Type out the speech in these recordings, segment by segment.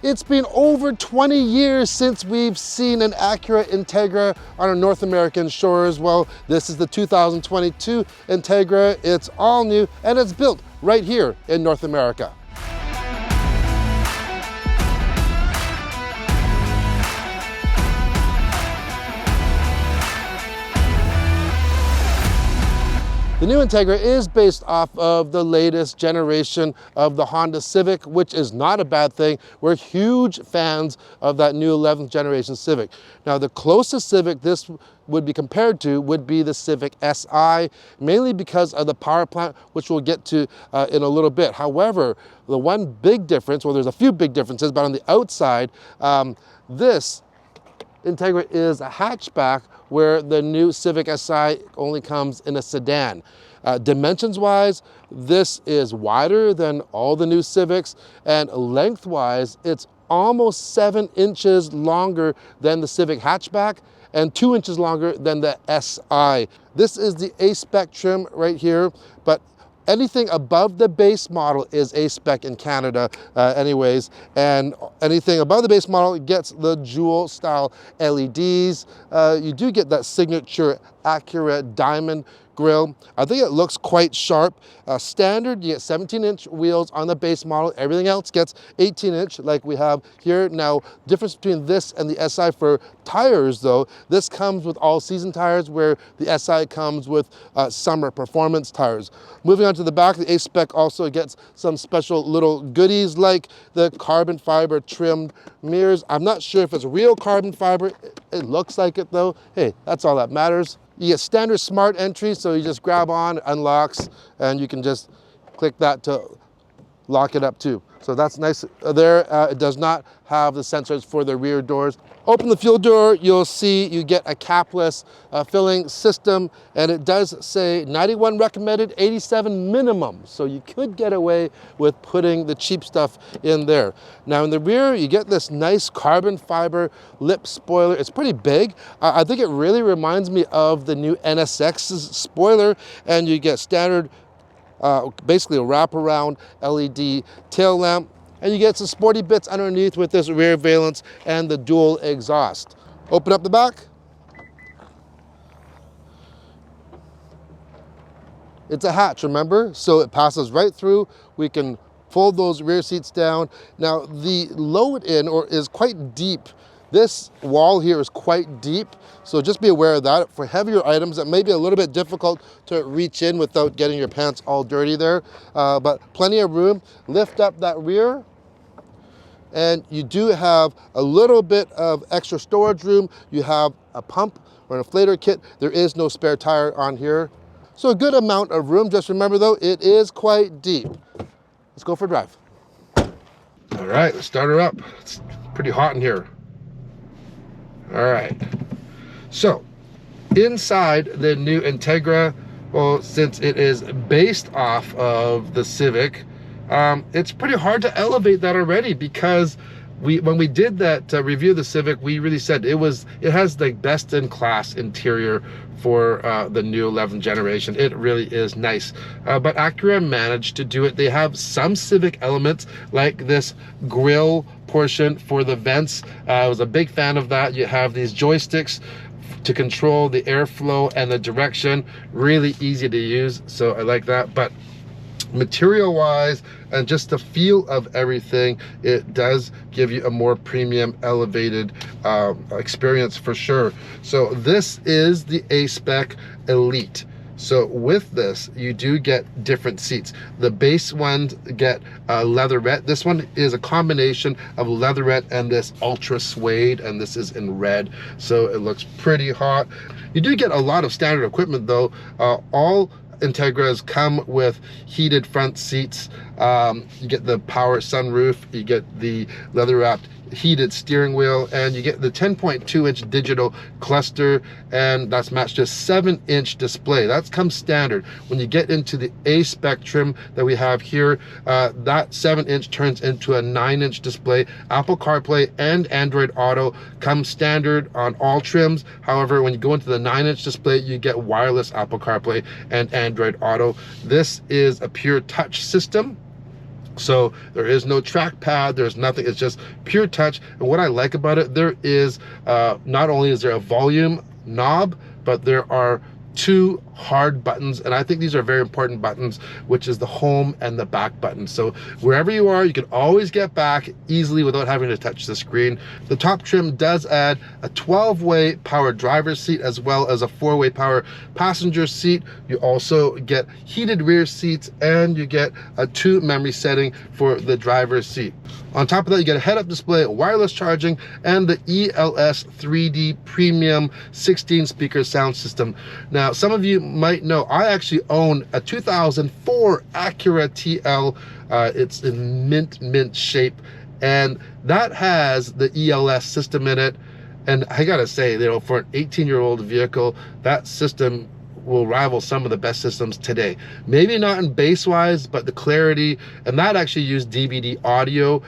It's been over 20 years since we've seen an Acura Integra on our North American shores. Well, this is the 2022 Integra. It's all new and it's built right here in North America. The new Integra is based off of the latest generation of the Honda Civic, which is not a bad thing. We're huge fans of that new 11th generation Civic. Now, the closest Civic this would be compared to would be the Civic Si, mainly because of the power plant, which we'll get to in a little bit. However, the one big difference, well, there's a few big differences, but on the outside, this Integra is a hatchback, where the new Civic Si only comes in a sedan. Dimensions-wise, this is wider than all the new Civics, and lengthwise, it's almost 7 inches longer than the Civic hatchback and 2 inches longer than the Si. This is the A-Spec trim right here, but anything above the base model is A-Spec in Canada anyways, and anything above the base model gets the jewel style LEDs. You do get that signature Acura diamond grille. I think it looks quite sharp. Standard, you get 17-inch wheels on the base model. Everything else gets 18-inch like we have here. Now, difference between this and the Si for tires though, this comes with all-season tires where the Si comes with summer performance tires. Moving on to the back, the A-Spec also gets some special little goodies like the carbon fiber trimmed mirrors. I'm not sure if it's real carbon fiber. It looks like it though. Hey, that's all that matters. You get standard smart entry, so you just grab on, unlocks, and you can just click that to lock it up too. So that's nice there. It does not have the sensors for the rear doors. Open the fuel door, you'll see you get a capless filling system, and it does say 91 recommended, 87 minimum. So you could get away with putting the cheap stuff in there. Now in the rear, you get this nice carbon fiber lip spoiler. It's pretty big. I think it really reminds me of the new NSX's spoiler, and you get standard basically a wraparound LED tail lamp, and you get some sporty bits underneath with this rear valance and the dual exhaust. Open up the back. It's a hatch, remember? So it passes right through. We can fold those rear seats down. Now the load in is quite deep. This wall here is quite deep, so just be aware of that. For heavier items, it may be a little bit difficult to reach in without getting your pants all dirty there, but plenty of room. Lift up that rear, and you do have a little bit of extra storage room. You have a pump or an inflator kit. There is no spare tire on here, so a good amount of room. Just remember though, it is quite deep. Let's go for a drive. All right, let's start her up. It's pretty hot in here. All right, so inside the new Integra, well, since it is based off of the Civic, it's pretty hard to elevate that already, because when we did that review of the Civic, we really said it has the best in class interior for the new 11th generation. It really is nice, but Acura managed to do it. They have some Civic elements like this grille portion for the vents. I was a big fan of that. You have these joysticks to control the airflow and the direction. Really easy to use, so I like that. But material wise and just the feel of everything, it does give you a more premium elevated experience for sure. So this is the A-Spec Elite. So with this, you do get different seats. The base ones get leatherette. This one is a combination of leatherette and this ultra suede, and this is in red, so it looks pretty hot. You do get a lot of standard equipment though. All Integras come with heated front seats. You get the power sunroof, you get the leather wrapped heated steering wheel, and you get the 10.2-inch digital cluster, and that's matched to a 7-inch display. That comes standard. When you get into the A-Spec trim that we have here, that 7-inch turns into a 9-inch display. Apple CarPlay and Android Auto come standard on all trims. However, when you go into the 9-inch display, you get wireless Apple CarPlay and Android Auto. This is a pure touch system. So there is no trackpad, there's nothing, it's just pure touch. And what I like about it, there is, not only is there a volume knob, but there are two hard buttons, and I think these are very important buttons, which is the home and the back button. So wherever you are, you can always get back easily without having to touch the screen. The top trim does add a 12-way power driver's seat as well as a 4-way power passenger seat. You also get heated rear seats, and you get a 2 memory setting for the driver's seat. On top of that, you get a head-up display, wireless charging, and the ELS 3D premium 16-speaker sound system. Now, some of you might know, I actually own a 2004 Acura TL. It's in mint shape, and that has the ELS system in it. And I gotta say, you know, for an 18-year-old vehicle, that system will rival some of the best systems today. Maybe not in bass wise, but the clarity, and that actually used DVD audio,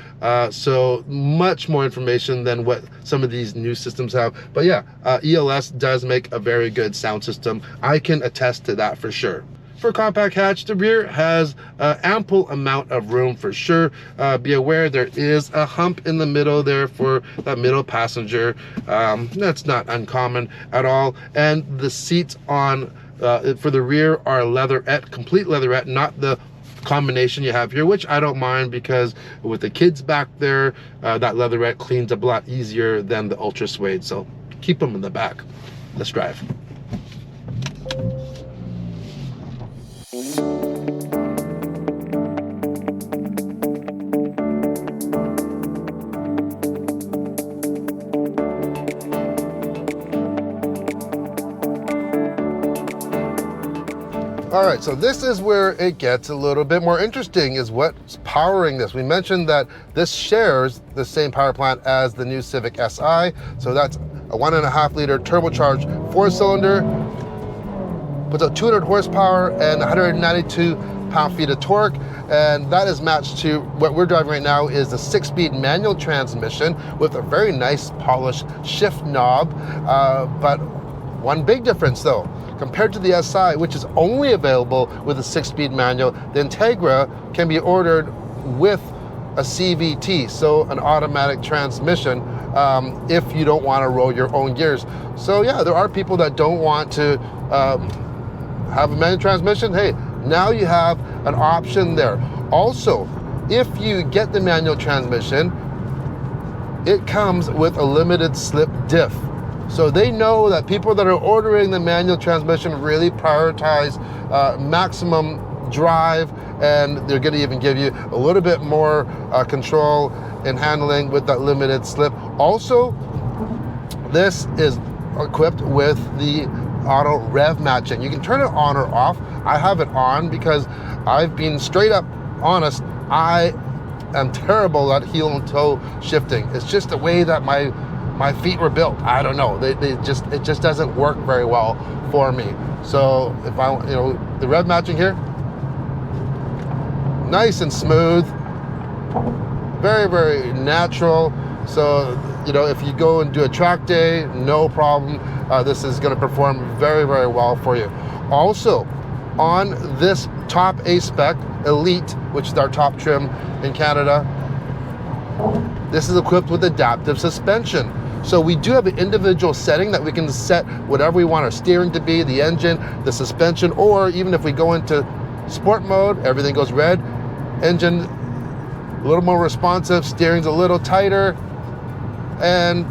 so much more information than what some of these new systems have. But yeah, ELS does make a very good sound system. I can attest to that for sure. For compact hatch, the rear has ample amount of room for sure. Be aware there is a hump in the middle there for that middle passenger. That's not uncommon at all. And the seats on for the rear are leatherette, complete leatherette, not the combination you have here, which I don't mind, because with the kids back there, that leatherette cleans up a lot easier than the ultra suede. So keep them in the back. Let's drive. All right, so this is where it gets a little bit more interesting, is what's powering this. We mentioned that this shares the same power plant as the new Civic Si. So that's a 1.5 liter turbocharged 4-cylinder, puts out 200 horsepower and 192 pound-feet of torque. And that is matched to what we're driving right now, is the 6-speed manual transmission with a very nice polished shift knob. But one big difference though, compared to the Si, which is only available with a 6-speed manual, the Integra can be ordered with a CVT, so an automatic transmission, if you don't want to roll your own gears. So yeah, there are people that don't want to have a manual transmission. Hey, now you have an option there. Also, if you get the manual transmission, it comes with a limited slip diff. So they know that people that are ordering the manual transmission really prioritize maximum drive, and they're going to even give you a little bit more control in handling with that limited slip. Also, this is equipped with the auto rev matching. You can turn it on or off. I have it on because I've been straight up honest, I am terrible at heel and toe shifting. It's just the way that my feet were built. I don't know. It just doesn't work very well for me. So if I, you know, the rev matching here, nice and smooth, very, very natural. So, you know, if you go and do a track day, no problem. This is going to perform very, very well for you. Also, on this top A-Spec Elite, which is our top trim in Canada, this is equipped with adaptive suspension. So we do have an individual setting that we can set whatever we want our steering to be, the engine, the suspension, or even if we go into sport mode, everything goes red. Engine a little more responsive, steering's a little tighter, and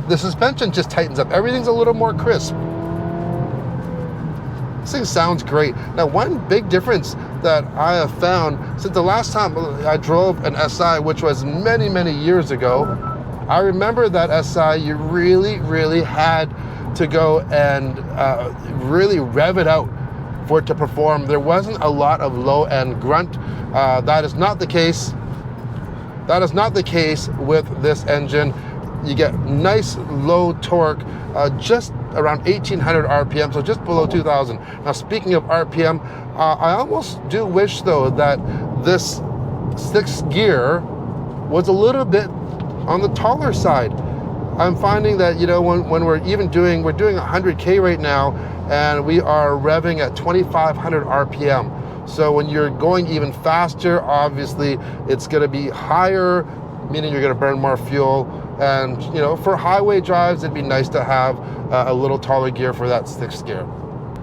the suspension just tightens up. Everything's a little more crisp. This thing sounds great. Now, one big difference that I have found since the last time I drove an Si, which was many, many years ago, I remember that Si, you really, really had to go and really rev it out for it to perform. There wasn't a lot of low-end grunt. That is not the case. That is not the case with this engine. You get nice low torque, just around 1800 RPM, so just below 2000. Now, speaking of RPM, I almost do wish though that this 6th gear was a little bit on the taller side. I'm finding that, you know, when we're doing 100K right now, and we are revving at 2500 RPM. So when you're going even faster, obviously it's going to be higher, meaning you're going to burn more fuel. And you know, for highway drives, it'd be nice to have a little taller gear for that 6th gear.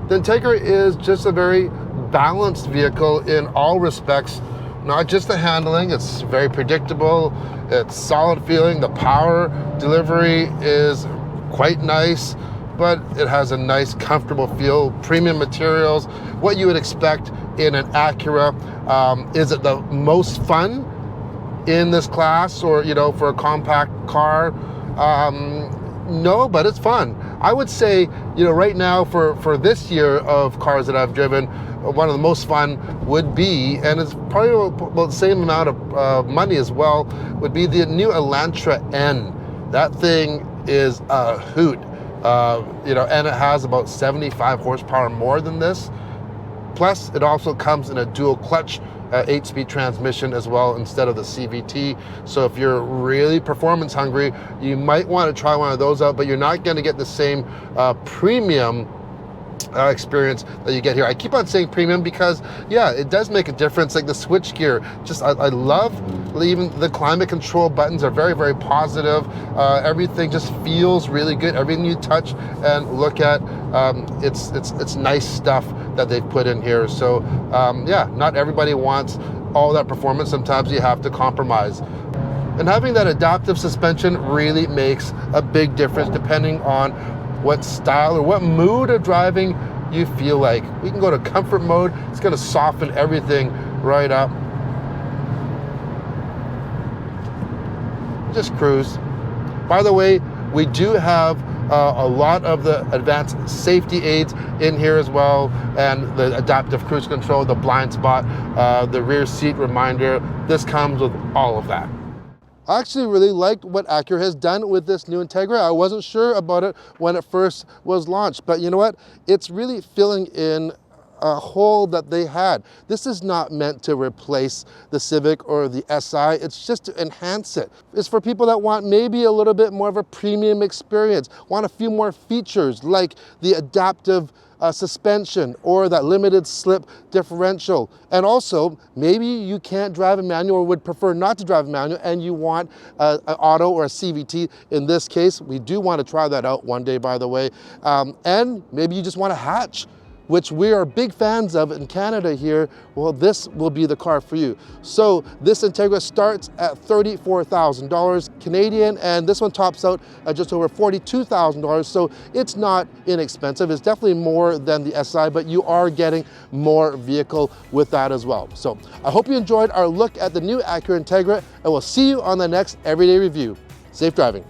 The Integra is just a very balanced vehicle in all respects. Not just the handling, it's very predictable, it's solid feeling, the power delivery is quite nice, but it has a nice comfortable feel, premium materials, what you would expect in an Acura. Is it the most fun in this class, or you know, for a compact car? No, but it's fun. I would say, you know, right now for this year of cars that I've driven, one of the most fun would be, and it's probably about the same amount of money as well, would be the new Elantra N. That thing is a hoot, you know, and it has about 75 horsepower more than this. Plus, it also comes in a dual clutch 8-speed transmission as well instead of the CVT. So if you're really performance hungry, you might want to try one of those out, but you're not going to get the same premium experience that you get here. I keep on saying premium because, yeah, it does make a difference. Like the switch gear, just I love even the climate control buttons are very, very positive. Everything just feels really good. Everything you touch and look at, it's nice stuff that they've put in here. So yeah, not everybody wants all that performance. Sometimes you have to compromise. And having that adaptive suspension really makes a big difference depending on what style or what mood of driving you feel like. We can go to comfort mode. It's going to soften everything right up. Just cruise. By the way, we do have a lot of the advanced safety aids in here as well, and the adaptive cruise control, the blind spot, the rear seat reminder. This comes with all of that. I actually really liked what Acura has done with this new Integra. I wasn't sure about it when it first was launched, but you know what? It's really filling in a hole that they had. This is not meant to replace the Civic or the SI, it's just to enhance it. It's for people that want maybe a little bit more of a premium experience, want a few more features like the adaptive suspension or that limited slip differential. And also, maybe you can't drive a manual or would prefer not to drive a manual and you want an auto or a CVT. In this case, we do want to try that out one day, by the way. And maybe you just want a hatch, which we are big fans of in Canada here. Well, this will be the car for you. So this Integra starts at $34,000 Canadian, and this one tops out at just over $42,000. So it's not inexpensive. It's definitely more than the SI, but you are getting more vehicle with that as well. So I hope you enjoyed our look at the new Acura Integra, and we'll see you on the next Everyday Review. Safe driving.